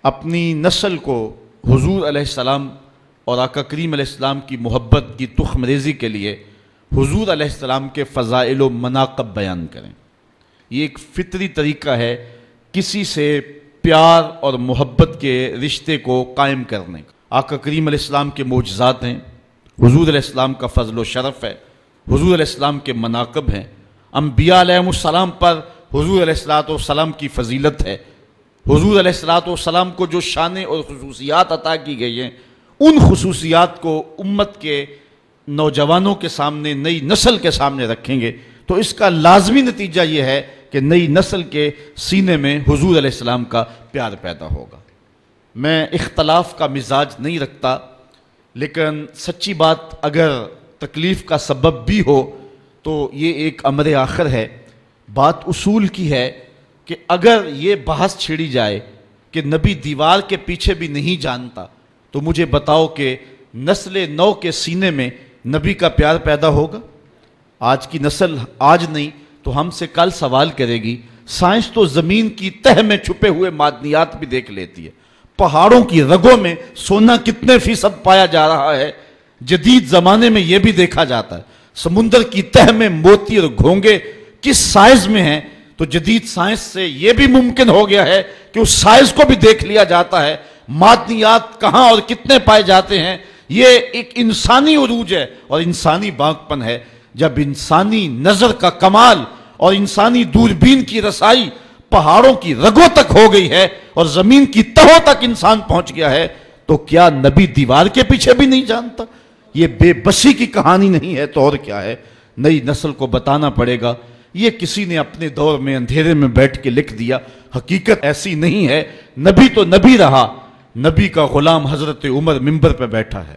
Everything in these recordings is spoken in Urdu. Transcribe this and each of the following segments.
اپنی نسل کو حضور علیہ السلام اور آقا کریم علیہ السلام کی محبت کی تخم ریزی کے لیے حضور علیہ السلام کے فضائل و مناقب بیان کریں۔ یہ ایک فطری طریقہ ہے کسی سے پیار اور محبت کے رشتے کو قائم کرنے کا۔ آقا کریم علیہ السلام کے معجزات ہیں، حضور علیہ السلام کا فضل و شرف ہے، حضور علیہ السلام کے مناقب ہیں، انبیاء علیہ السلام پر حضور علیہ السلام کی فضیلت ہے، حضور علیہ السلام کو جو شان اور خصوصیات عطا کی گئی ہیں ان خصوصیات کو امت کے نوجوانوں کے سامنے، نئی نسل کے سامنے رکھیں گے تو اس کا لازمی نتیجہ یہ ہے کہ نئی نسل کے سینے میں حضور علیہ السلام کا پیار پیدا ہوگا۔ میں اختلاف کا مزاج نہیں رکھتا، لیکن سچی بات اگر تکلیف کا سبب بھی ہو تو یہ ایک امر آخر ہے۔ بات اصول کی ہے کہ اگر یہ بحث چھڑی جائے کہ نبی دیوار کے پیچھے بھی نہیں جانتا تو مجھے بتاؤ کہ نسل نو کے سینے میں نبی کا پیار پیدا ہوگا؟ آج کی نسل آج نہیں تو ہم سے کل سوال کرے گی۔ سائنس تو زمین کی تہ میں چھپے ہوئے معدنیات بھی دیکھ لیتی ہے، پہاڑوں کی رگوں میں سونا کتنے فیصد پایا جا رہا ہے، جدید زمانے میں یہ بھی دیکھا جاتا ہے۔ سمندر کی تہ میں موتی اور گھونگے کس سائز میں ہیں تو جدید سائنس سے یہ بھی ممکن ہو گیا ہے کہ اس سائز کو بھی دیکھ لیا جاتا ہے، معدنیات کہاں اور کتنے پائے جاتے ہیں۔ یہ ایک انسانی عروج ہے اور انسانی بانکپن ہے جب انسانی نظر کا کمال اور انسانی دوربین کی رسائی پہاڑوں کی رگوں تک ہو گئی ہے اور زمین کی تہوں تک انسان پہنچ گیا ہے تو کیا نبی دیوار کے پیچھے بھی نہیں جانتا؟ یہ بے بسی کی کہانی نہیں ہے تو اور کیا ہے؟ نئی نسل کو بتانا پڑے گا۔ یہ کسی نے اپنے دور میں اندھیرے میں بیٹھ کے لکھ دیا، حقیقت ایسی نہیں ہے۔ نبی تو نبی رہا، نبی کا غلام حضرت عمر منبر پہ بیٹھا ہے،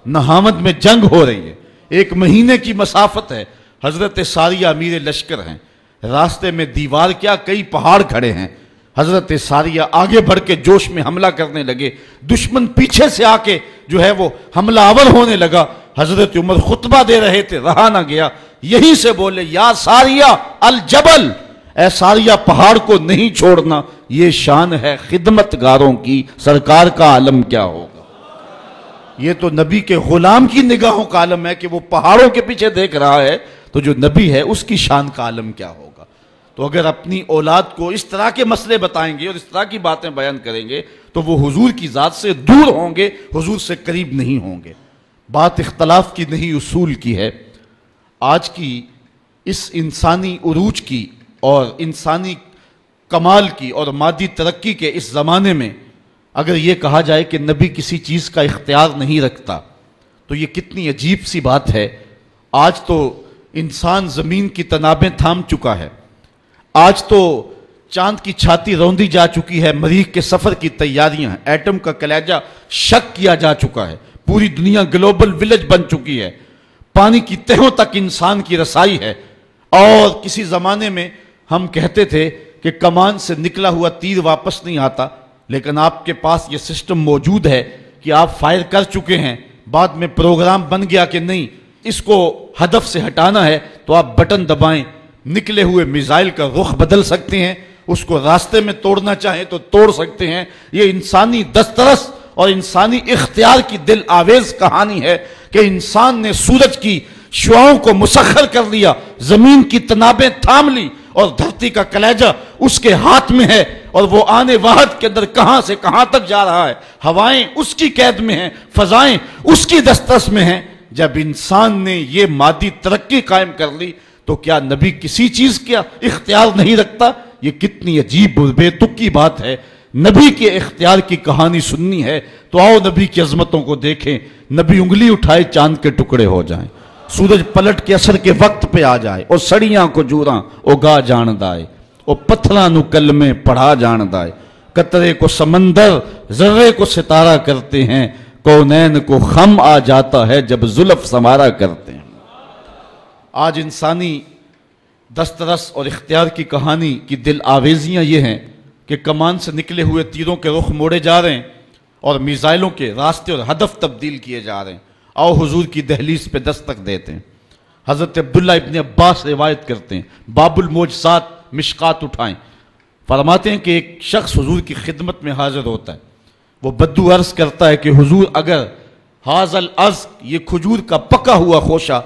نہاوند میں جنگ ہو رہی ہے، 1 مہینے کی مسافت ہے، حضرت ساریہ امیر لشکر ہیں، راستے میں دیوار کیا کئی پہاڑ کھڑے ہیں، حضرت ساریہ آگے بڑھ کے جوش میں حملہ کرنے لگے، دشمن پیچھے سے آ کے جو ہے وہ حملہ آور ہونے لگا، حضرت عمر خطبہ دے رہے تھے، رہا نہ گیا، یہیں سے بولے یا ساریہ الجبل، اے ساریہ پہاڑ کو نہیں چھوڑنا، یہ شان ہے خدمتگاروں کی، سرکار کا عالم کیا ہوگا۔ یہ تو نبی کے غلام کی نگاہوں کا عالم ہے کہ وہ پہاڑوں کے پیچھے دیکھ رہا ہے، تو جو نبی ہے اس کی شان کا عالم کیا ہوگا۔ تو اگر اپنی اولاد کو اس طرح کے مسئلے بتائیں گے اور اس طرح کی باتیں بیان کریں گے تو وہ حضور کی ذات سے دور ہوں گے، حضور سے قریب نہیں ہوں گے۔ بات اختلاف کی نہیں اصول کی ہے۔ آج کی اس انسانی عروج کی اور انسانی کمال کی اور مادی ترقی کے اس زمانے میں اگر یہ کہا جائے کہ نبی کسی چیز کا اختیار نہیں رکھتا تو یہ کتنی عجیب سی بات ہے۔ آج تو انسان زمین کی تنابیں تھام چکا ہے، آج تو چاند کی چھاتی روندی جا چکی ہے، مریخ کے سفر کی تیاریاں ہیں، ایٹم کا کلیجہ شک کیا جا چکا ہے، پوری دنیا گلوبل ولیج بن چکی ہے، پانی کی تہوں تک انسان کی رسائی ہے۔ اور کسی زمانے میں ہم کہتے تھے کہ کمان سے نکلا ہوا تیر واپس نہیں آتا، لیکن آپ کے پاس یہ سسٹم موجود ہے کہ آپ فائر کر چکے ہیں، بعد میں پروگرام بن گیا کہ نہیں اس کو ہدف سے ہٹانا ہے تو آپ بٹن دبائیں، نکلے ہوئے میزائل کا رخ بدل سکتے ہیں، اس کو راستے میں توڑنا چاہیں تو توڑ سکتے ہیں۔ یہ انسانی دسترس اور انسانی اختیار کی دل آویز کہانی ہے کہ انسان نے سورج کی شعاؤں کو مسخر کر لیا، زمین کی تنابیں تھام لی اور دھرتی کا کلیجہ اس کے ہاتھ میں ہے اور وہ آنے واحد کے اندر کہاں سے کہاں تک جا رہا ہے، ہوائیں اس کی قید میں ہیں، فضائیں اس کی دسترس میں ہیں۔ جب انسان نے یہ مادی ترقی قائم کر لی تو کیا نبی کسی چیز کا اختیار نہیں رکھتا؟ یہ کتنی عجیب اور بے تک کی بات ہے۔ نبی کے اختیار کی کہانی سننی ہے تو آؤ نبی کی عظمتوں کو دیکھیں۔ نبی انگلی اٹھائے چاند کے ٹکڑے ہو جائیں، سورج پلٹ کے اثر کے وقت پہ آ جائے، اور سڑیاں کو جوراں اگا جان دائے، اور پتھراں نو کلمے پڑھا جان دائے، قطرے کو سمندر ذرے کو ستارہ کرتے ہیں، کونین کو خم آ جاتا ہے جب زلف سمارا کرتے ہیں۔ آج انسانی دسترس اور اختیار کی کہانی کی دل آویزیاں یہ ہیں کہ کمان سے نکلے ہوئے تیروں کے رخ موڑے جا رہے ہیں اور میزائلوں کے راستے اور ہدف تبدیل کیے جا رہے ہیں۔ آؤ حضور کی دہلیز پہ دستک دیتے ہیں۔ حضرت عبداللہ ابن عباس روایت کرتے ہیں، باب المعجزات مشکات اٹھائیں، فرماتے ہیں کہ ایک شخص حضور کی خدمت میں حاضر ہوتا ہے، وہ بدو عرض کرتا ہے کہ حضور اگر حاضل از یہ کھجور کا پکا ہوا خوشہ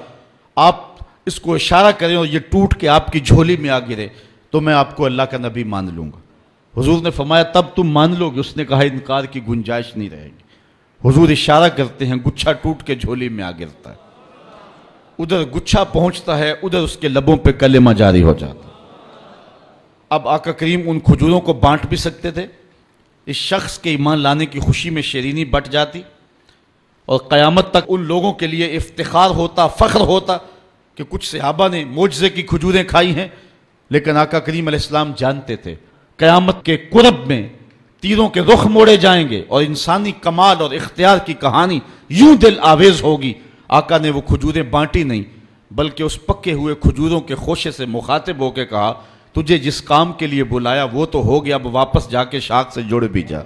آپ اس کو اشارہ کریں اور یہ ٹوٹ کے آپ کی جھولی میں آ گرے تو میں آپ کو اللہ کا نبی مان لوں گا۔ حضور نے فرمایا تب تم مان لو گے؟ اس نے کہا انکار کی گنجائش نہیں رہے گی۔ حضور اشارہ کرتے ہیں، گچھا ٹوٹ کے جھولی میں آ گرتا ہے، ادھر گچھا پہنچتا ہے، ادھر اس کے لبوں پہ کلمہ جاری ہو جاتا ہے۔ اب آقا کریم ان کھجوروں کو بانٹ بھی سکتے تھے، اس شخص کے ایمان لانے کی خوشی میں شیرینی بٹ جاتی اور قیامت تک ان لوگوں کے لیے افتخار ہوتا، فخر ہوتا کہ کچھ صحابہ نے معجزے کی کھجوریں کھائی ہیں۔ لیکن آقا کریم علیہ السلام جانتے تھے قیامت کے قرب میں تیروں کے رخ موڑے جائیں گے اور انسانی کمال اور اختیار کی کہانی یوں دل آویز ہوگی۔ آقا نے وہ کھجوریں بانٹی نہیں بلکہ اس پکے ہوئے کھجوروں کے خوشے سے مخاطب ہو کے کہا تجھے جس کام کے لیے بلایا وہ تو ہو گیا، اب واپس جا کے شاخ سے جڑ بھی جا۔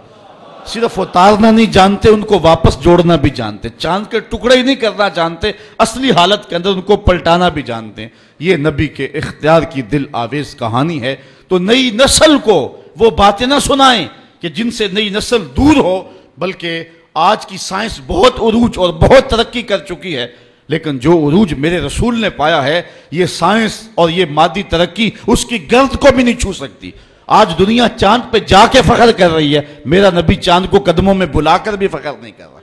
صرف اتارنا نہیں جانتے، ان کو واپس جوڑنا بھی جانتے، چاند کے ٹکڑے ہی نہیں کرنا جانتے، اصلی حالت کے اندر ان کو پلٹانا بھی جانتے ہیں۔ یہ نبی کے اختیار کی دل آویز کہانی ہے۔ تو نئی نسل کو وہ باتیں نہ سنائیں کہ جن سے نئی نسل دور ہو، بلکہ آج کی سائنس بہت عروج اور بہت ترقی کر چکی ہے، لیکن جو عروج میرے رسول نے پایا ہے یہ سائنس اور یہ مادی ترقی اس کی گرد کو بھی نہیں چھو سکتی۔ آج دنیا چاند پہ جا کے فخر کر رہی ہے، میرا نبی چاند کو قدموں میں بلا کر بھی فخر نہیں کر رہا۔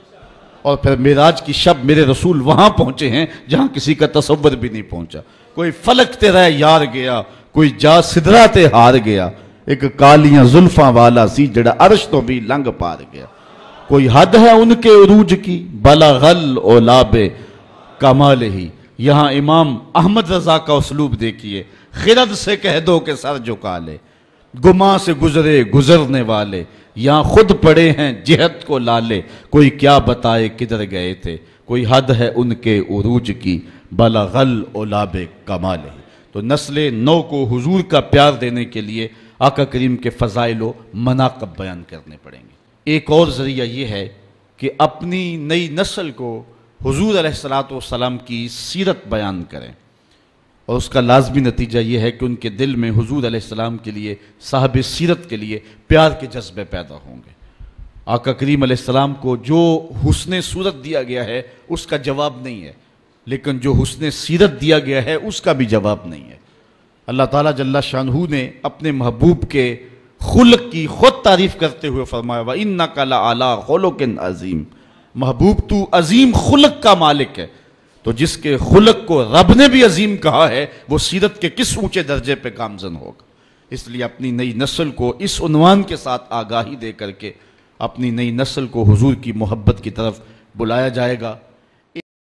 اور پھر معراج کی شب میرے رسول وہاں پہنچے ہیں جہاں کسی کا تصور بھی نہیں پہنچا۔ کوئی فلک تے رہ یار گیا، کوئی جا سدرا تے ہار گیا، ایک کالیاں زلفاں والا سی جڑا عرش تو بھی لنگ پار گیا۔ کوئی حد ہے ان کے عروج کی بلغل اولاب کمال ہی۔ یہاں امام احمد رضا کا اسلوب دیکھیے، خرد سے کہہ دو کہ سر جھکا لے، گماں سے گزرے گزرنے والے، یہاں خود پڑے ہیں جہت کو لالے، کوئی کیا بتائے کدھر گئے تھے، کوئی حد ہے ان کے عروج کی بلغل اولاب کمال ہی۔ تو نسل نو کو حضور کا پیار دینے کے لیے آقا کریم کے فضائل و مناقب بیان کرنے پڑیں گے۔ ایک اور ذریعہ یہ ہے کہ اپنی نئی نسل کو حضور علیہ السلام کی سیرت بیان کریں، اور اس کا لازمی نتیجہ یہ ہے کہ ان کے دل میں حضور علیہ السلام کے لیے، صاحب سیرت کے لیے پیار کے جذبے پیدا ہوں گے۔ آقا کریم علیہ السلام کو جو حسن صورت دیا گیا ہے اس کا جواب نہیں ہے، لیکن جو حسن سیرت دیا گیا ہے اس کا بھی جواب نہیں ہے۔ اللہ تعالیٰ جل شانہ نے اپنے محبوب کے خلق کی خود تعریف کرتے ہوئے فرمایا وَإِنَّكَ لَعَلَىٰ خُلُقٍ عَظِيمٍ، محبوب تو عظیم خلق کا مالک ہے۔ تو جس کے خلق کو رب نے بھی عظیم کہا ہے وہ سیرت کے کس اونچے درجے پہ گامزن ہوگا۔ اس لیے اپنی نئی نسل کو اس عنوان کے ساتھ آگاہی دے کر کے اپنی نئی نسل کو حضور کی محبت کی طرف بلایا جائے گا۔